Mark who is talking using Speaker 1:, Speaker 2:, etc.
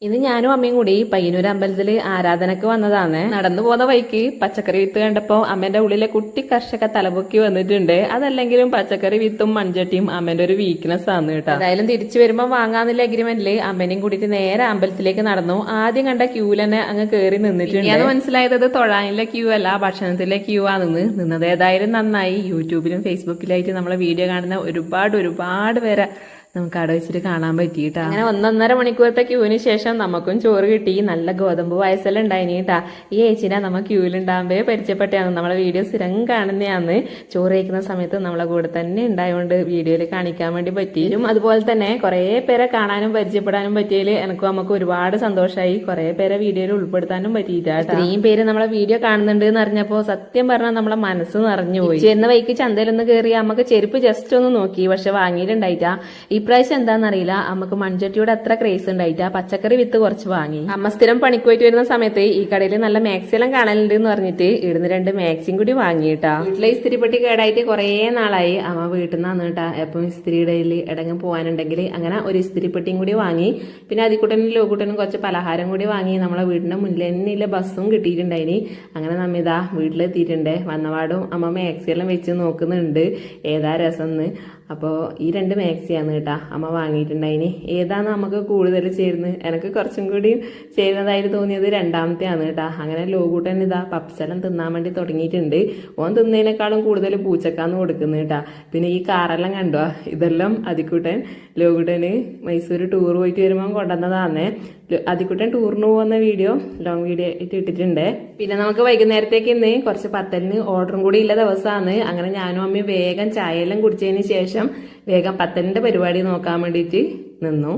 Speaker 1: ഇത് ഞാനും അമ്മയും കൂടി പയ്യന്നൂർ അമ്പലത്തില് ആരാധനക്ക് വന്നതാണ്. നടന്നു പോകുന്ന വഴിക്ക് പച്ചക്കറി വിത്ത് കണ്ടപ്പോ അമ്മേന്റെ ഉള്ളിലെ കുട്ടി കർഷക തലപൊക്കി വന്നിട്ടുണ്ട്. അതല്ലെങ്കിലും പച്ചക്കറി വിത്തും മൺചട്ടിയും അമ്മേന്റെ ഒരു വീക്ക്നെസ് ആണ് കേട്ടോ. എന്തായാലും തിരിച്ചു വരുമ്പോ വാങ്ങാന്നുള്ള അഗ്രിമെന്റില് അമ്മേനെയും കൂട്ടിട്ട് നേരെ അമ്പലത്തിലേക്ക് നടന്നു. ആദ്യം കണ്ട ക്യൂവിൽ തന്നെ അങ്ങ് കയറി നിന്നിട്ടുണ്ട്. അത് മനസ്സിലായത് തൊഴാനിലെ ക്യൂ അല്ല, ഭക്ഷണത്തിലെ ക്യൂ ആണെന്ന്. നിന്നത് ഏതായാലും നന്നായി. യൂട്യൂബിലും ഫേസ്ബുക്കിലായിട്ട് നമ്മളെ വീഡിയോ കാണുന്ന ഒരുപാട് പേരെ നമുക്ക് അവിടെ വെച്ചിട്ട് കാണാൻ പറ്റിയിട്ടാ. അങ്ങനെ 1.5 മണിക്കൂറത്തെ ക്യൂവിന് ശേഷം നമുക്കും ചോറ് കിട്ടി. നല്ല ഗോതമ്പ് പായസം ഉണ്ടായിനി കേട്ടാ. ഈ ഏച്ചിനെ നമ്മൾ ക്യൂവിലുണ്ടാകുമ്പോ പരിചയപ്പെട്ടാണ്. നമ്മളെ വീഡിയോ സ്ഥിരം കാണുന്നതാണ്. ചോറ് കഴിക്കുന്ന സമയത്ത് നമ്മളെ കൂടെ തന്നെ ഉണ്ടായതുകൊണ്ട് വീഡിയോയിൽ കാണിക്കാൻ വേണ്ടി പറ്റിയും. അതുപോലെ തന്നെ കുറെ പേരെ കാണാനും പരിചയപ്പെടാനും പറ്റിയതിൽ എനിക്കും നമുക്ക് ഒരുപാട് സന്തോഷമായി. കുറെ പേരെ വീഡിയോയിൽ ഉൾപ്പെടുത്താനും പറ്റിയിട്ടാ. ഇത്രയും പേര് നമ്മളെ വീഡിയോ കാണുന്നുണ്ട് എന്ന് അറിഞ്ഞപ്പോ സത്യം പറഞ്ഞാൽ നമ്മളെ മനസ്സ് നിറഞ്ഞുപോയി. ചെന്ന വൈക്ക് ചന്തയിലൊന്ന് കയറി നമുക്ക് ചെരുപ്പ് ജസ്റ്റ് ഒന്ന് നോക്കി, പക്ഷെ വാങ്ങിയിട്ടുണ്ടായിട്ടാ. ഇപ്രാവശ്യം എന്താണെന്നറിയില്ല, നമുക്ക് മൺചട്ടിയോട് അത്ര ക്രേസ് ഉണ്ടായിട്ടാ. പച്ചക്കറി വിത്ത് കുറച്ച് വാങ്ങി. അമ്മ സ്ഥിരം പണിക്ക് പോയിട്ട് വരുന്ന സമയത്ത് ഈ കടയിൽ നല്ല മാക്സി എല്ലാം കാണലുണ്ട് എന്ന് പറഞ്ഞിട്ട് ഇവിടുന്ന് 2 മാക്സിയും കൂടി വാങ്ങിയിട്ടാ. വീട്ടിലെ ഇസ്തിരിപ്പെട്ടി കേടായിട്ട് കുറെ നാളായി. അമ്മ വീട്ടിൽ നിന്നാണ് കേട്ടാ എപ്പം ഇസ്തിരിയിടയിൽ ഇടങ്ങ് പോകാനുണ്ടെങ്കിൽ അങ്ങനെ ഒരു ഇസ്തിരിപ്പെട്ടിയും കൂടി വാങ്ങി. പിന്നെ അതിക്കുട്ടനും ലോകൂട്ടനും കുറച്ച് പലഹാരം കൂടി വാങ്ങി. നമ്മളെ വീടിന്റെ മുന്നിൽ തന്നെയുള്ള ബസ്സും കിട്ടിയിട്ടുണ്ടായിനി. അങ്ങനെ നമ്മിതാ വീട്ടിലെത്തിയിട്ടുണ്ട്. വന്നപാടും അമ്മ മാക്സി എല്ലാം വെച്ച് നോക്കുന്നുണ്ട് ഏതാ രസം എന്ന്. അപ്പോൾ ഈ 2 മാക്സിയാണ് കേട്ടാ അമ്മ വാങ്ങിയിട്ടുണ്ടായിനി. ഏതാണ് നമുക്ക് കൂടുതൽ ചേരുന്നത്? എനിക്ക് കുറച്ചും കൂടി ചേരുന്നതായിട്ട് തോന്നിയത് 2ാമത്തെയാണ് കേട്ടാ. അങ്ങനെ ലോകൂട്ടൻ ഇതാ പപ്സെല്ലാം തിന്നാൻ വേണ്ടി തുടങ്ങിയിട്ടുണ്ട്. ഓൻ തിന്നതിനേക്കാളും കൂടുതൽ പൂച്ചക്കാന്ന് കൊടുക്കുന്നത് കേട്ടാ. പിന്നെ ഈ കാറെല്ലാം കണ്ടോ, ഇതെല്ലാം അതിക്കുട്ടൻ ലോകൂട്ടന് മൈസൂർ ടൂർ പോയിട്ട് വരുമ്പോൾ കൊണ്ടുവന്നതാന്നേ. അതിക്കുട്ടൻ ടൂറിന് പോകുന്ന വീഡിയോ ലോങ് വീഡിയോ ആയിട്ട് ഇട്ടിട്ടുണ്ട്. പിന്നെ നമുക്ക് വൈകുന്നേരത്തേക്ക് ഇന്ന് കുറച്ച് പത്തലിന് ഓർഡറും കൂടി ഉള്ള ദിവസമാണ്. അങ്ങനെ ഞാനും അമ്മയും വേഗം ചായയെല്ലാം കുടിച്ചതിന് ശേഷം വേഗം പത്തലിന്റെ പരിപാടി നോക്കാൻ വേണ്ടിയിട്ട് നിന്നു.